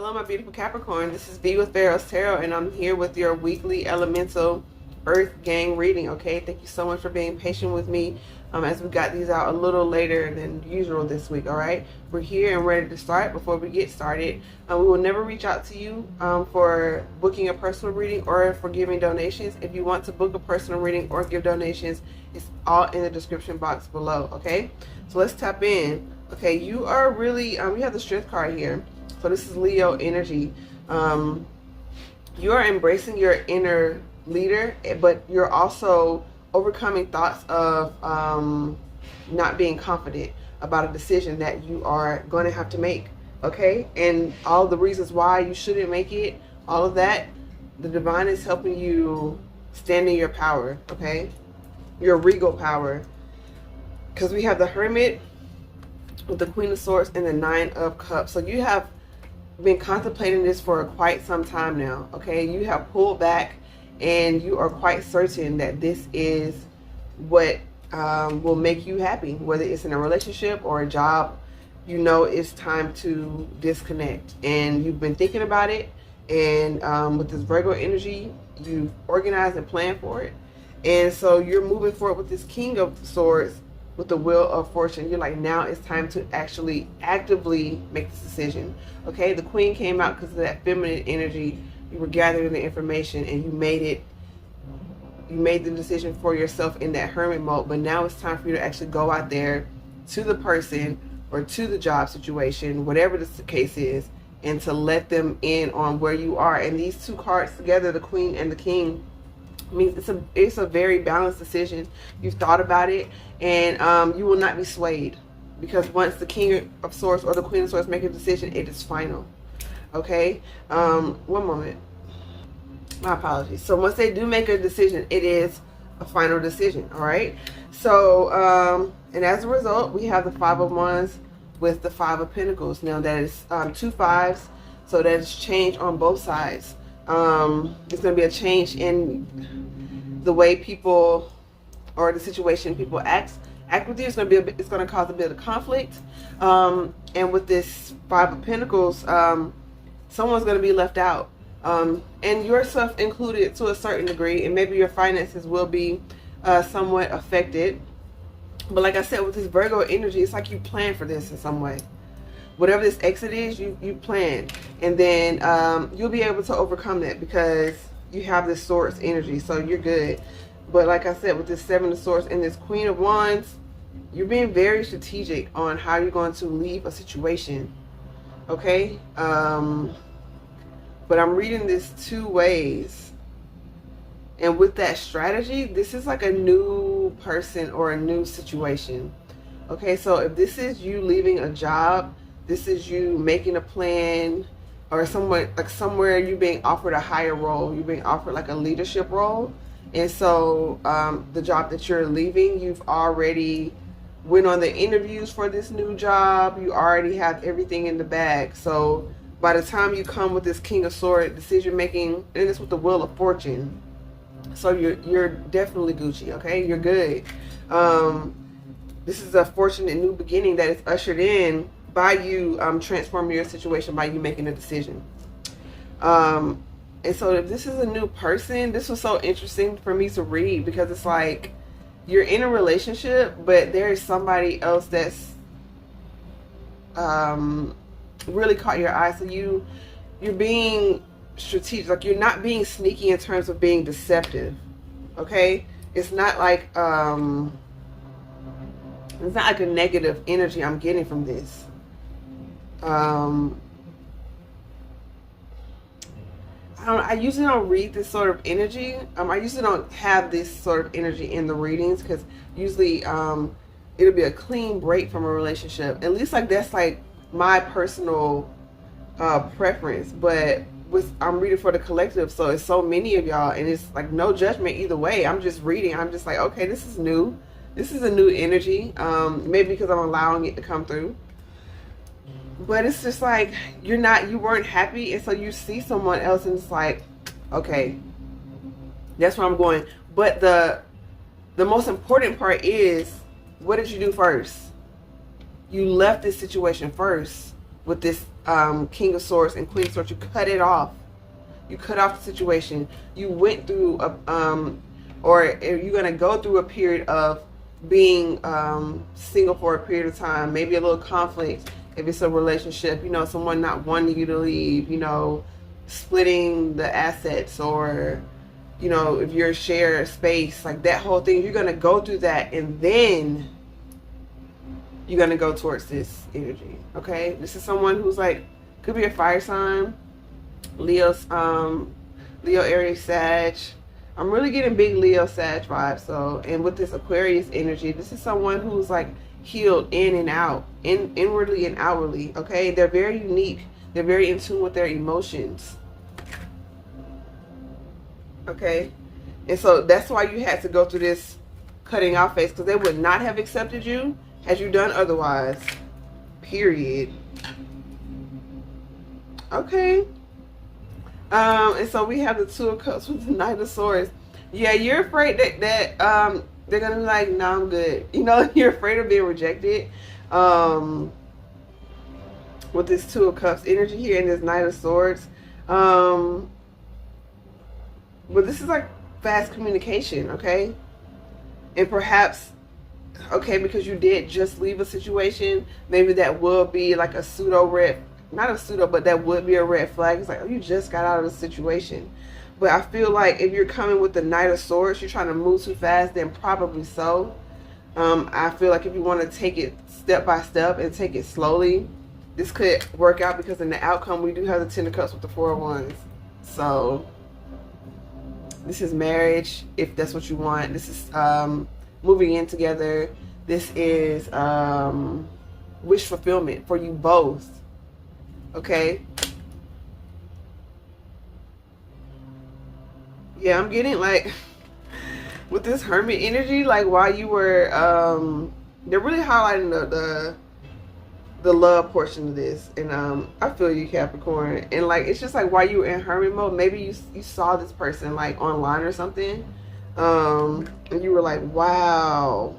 Hello, my beautiful Capricorn. This is V with PharaohsTarot, and I'm here with your weekly elemental earth gang reading. Okay, thank you so much for being patient with me as we got these out a little later than usual this week. All right, we're here and ready to start. Before we get started, we will never reach out to you for booking a personal reading or for giving donations. If you want to book a personal reading or give donations, it's all in the description box below. Okay, so let's tap in. Okay, you are really you have the Strength card here. So this is Leo energy. You are embracing your inner leader, but you're also overcoming thoughts of not being confident about a decision that you are going to have to make. Okay, and all the reasons why you shouldn't make it, all of that, the divine is helping you stand in your power. Okay, your regal power, because we have the Hermit with the Queen of Swords and the Nine of Cups. So you have been contemplating this for quite some time now. Okay, you have pulled back and you are quite certain that this is what will make you happy, whether it's in a relationship or a job. You know it's time to disconnect, and you've been thinking about it, and with this Virgo energy, you've organized and planned for it, and so you're moving forward with this King of Swords with the Wheel of Fortune. You're like, now it's time to actually actively make this decision. Okay, the Queen came out because of that feminine energy. You were gathering the information and you made it. You made the decision for yourself in that hermit mode, but now it's time for you to actually go out there to the person or to the job situation, whatever the case is, and to let them in on where you are. And these two cards together, the Queen and the King, means it's a very balanced decision. You've thought about it, and you will not be swayed, because once the King of Swords or the Queen of Swords make a decision, it is final. Okay, one moment, my apologies. So once they do make a decision, it is a final decision. All right, so and as a result, we have the Five of Wands with the Five of Pentacles. Now that is two fives, so that is change on both sides. There's going to be a change in the way people or the situation people act with you. It's going to cause a bit of conflict. And with this Five of Pentacles, someone's going to be left out, and yourself included to a certain degree, and maybe your finances will be somewhat affected. But like I said, with this Virgo energy, it's like you plan for this in some way. Whatever this exit is, you plan, and then you'll be able to overcome that because you have this Swords energy, so you're good. But like I said, with this Seven of Swords and this Queen of Wands, you're being very strategic on how you're going to leave a situation. Okay, but I'm reading this two ways, and with that strategy, this is like a new person or a new situation. Okay, so if this is you leaving a job, this is you making a plan, or somewhere you're being offered a higher role. You're being offered like a leadership role. And so the job that you're leaving, you've already went on the interviews for this new job. You already have everything in the bag. So by the time you come with this King of Swords decision making, and it's with the Wheel of Fortune, so you're definitely Gucci. Okay, you're good. This is a fortunate new beginning that is ushered in by you transforming your situation, by you making a decision. And so if this is a new person, this was so interesting for me to read, because it's like you're in a relationship, but there is somebody else that's really caught your eye. So you're being strategic, like you're not being sneaky in terms of being deceptive. Okay, it's not like a negative energy I'm getting from this. I usually don't read this sort of energy. I usually don't have this sort of energy in the readings, because usually it'll be a clean break from a relationship. At least like that's like my personal preference. But I'm reading for the collective, so it's so many of y'all, and it's like no judgment either way. I'm just reading. I'm just like, okay, this is new. This is a new energy. Maybe because I'm allowing it to come through. But it's just like you weren't happy, and so you see someone else, and it's like, okay, that's where I'm going. But the most important part is, what did you do first? You left this situation first. with this King of Swords and Queen of Swords. You cut it off. You cut off the situation. You went through or you're going to go through a period of being single for a period of time, maybe a little conflict if it's a relationship, you know, someone not wanting you to leave, you know, splitting the assets, or, you know, if you're shared space, like that whole thing. You're going to go through that, and then you're going to go towards this energy. Okay, this is someone who's like, could be a fire sign, Leo, Aries, Sag. I'm really getting big Leo, Sag vibes. So, and with this Aquarius energy, this is someone who's like healed in and out, inwardly and outwardly. Okay, they're very unique. They're very in tune with their emotions. Okay, and so that's why you had to go through this cutting off phase, because they would not have accepted you had you done otherwise. Period. Okay. And so we have the Two of Cups with the Knight of Swords. Yeah, you're afraid that they're gonna be like, nah, I'm good. You know, you're afraid of being rejected. With this Two of Cups energy here and this Knight of Swords. But this is like fast communication, okay? And perhaps, okay, because you did just leave a situation, maybe that will be like a pseudo red, not a pseudo, but that would be a red flag. It's like, oh, you just got out of the situation. But I feel like if you're coming with the Knight of Swords, you're trying to move too fast, then probably so. I feel like if you want to take it step by step and take it slowly, this could work out, because in the outcome, we do have the Ten of Cups with the Four of Wands. So this is marriage, if that's what you want. This is moving in together. This is wish fulfillment for you both. Okay. Yeah, I'm getting like with this Hermit energy, like while you were they're really highlighting the love portion of this. And I feel you, Capricorn. And like, it's just like while you were in Hermit mode, maybe you saw this person like online or something, and you were like, wow.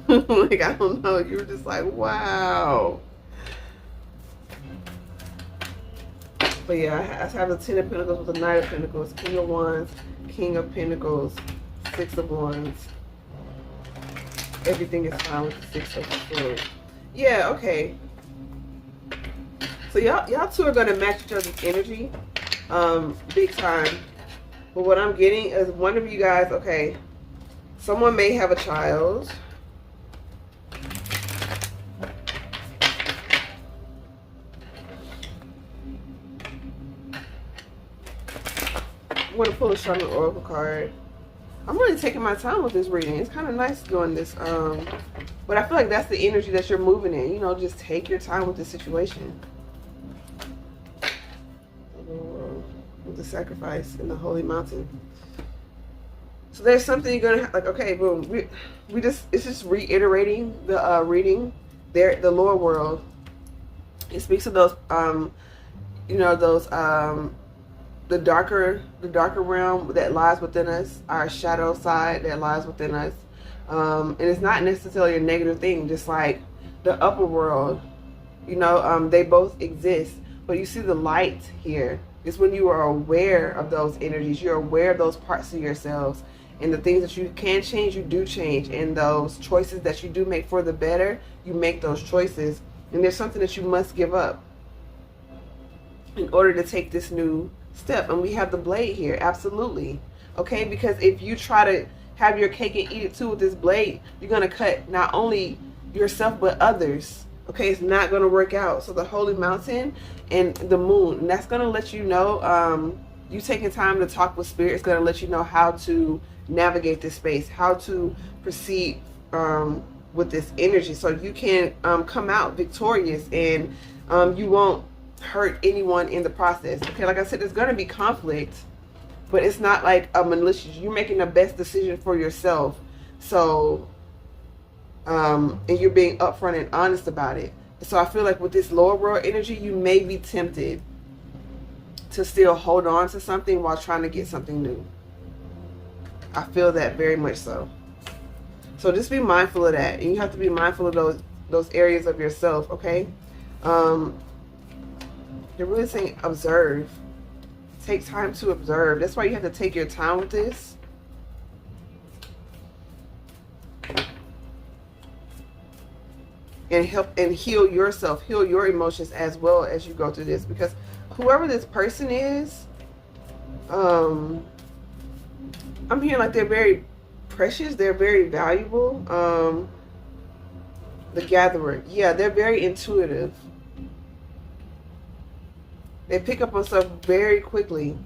Like, I don't know, you were just like, wow. But yeah, I have the Ten of Pentacles with the Knight of Pentacles, King of Wands, King of Pentacles, Six of Wands. Everything is fine with the Six of Swords. Yeah, okay. So y'all two are gonna match each other's energy, big time. But what I'm getting is one of you guys, okay, someone may have a child. I'm going to pull a Shaman Oracle card. I'm really taking my time with this reading. It's kind of nice doing this. But I feel like that's the energy that you're moving in. You know, just take your time with the situation. With the sacrifice in the holy mountain. So there's something you're going to, like, okay, boom. It's just reiterating the reading. There, the lower world. It speaks of those, you know, those, the darker realm that lies within us, our shadow side that lies within us. And it's not necessarily a negative thing, just like the upper world, you know, they both exist. But you see the light here is when you are aware of those energies, you're aware of those parts of yourselves, and the things that you can change, you do change. And those choices that you do make for the better, you make those choices. And there's something that you must give up in order to take this new step. And we have the blade here, absolutely. Okay, because if you try to have your cake and eat it too with this blade, you're going to cut not only yourself but others. Okay, it's not going to work out. So the holy mountain and the moon, and that's going to let you know, you taking time to talk with spirit is going to let you know how to navigate this space, how to proceed with this energy, so you can come out victorious, and you won't hurt anyone in the process. Okay, like I said, there's going to be conflict, but it's not like a malicious. You're making the best decision for yourself. So and you're being upfront and honest about it. So I feel like with this lower world energy, you may be tempted to still hold on to something while trying to get something new. I feel that very much so. So just be mindful of that. And you have to be mindful of those areas of yourself, okay? They're really saying observe. Take time to observe. That's why you have to take your time with this. And help and heal yourself, heal your emotions as well as you go through this. Because whoever this person is, I'm hearing like they're very precious, they're very valuable. The Gatherer, yeah, they're very intuitive. They pick up on stuff very quickly.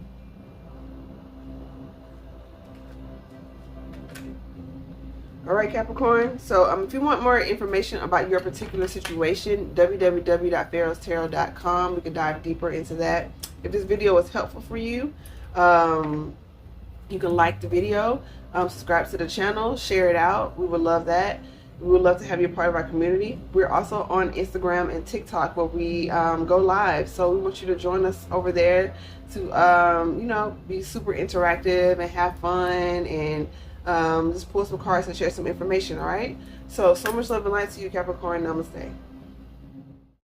All right, Capricorn. So if you want more information about your particular situation, www.PharaohsTarot.com. We can dive deeper into that. If this video was helpful for you, you can like the video, subscribe to the channel, share it out. We would love that. We would love to have you a part of our community. We're also on Instagram and TikTok where we go live. So we want you to join us over there to, you know, be super interactive and have fun and just pull some cards and share some information, all right? So much love and light to you, Capricorn. Namaste.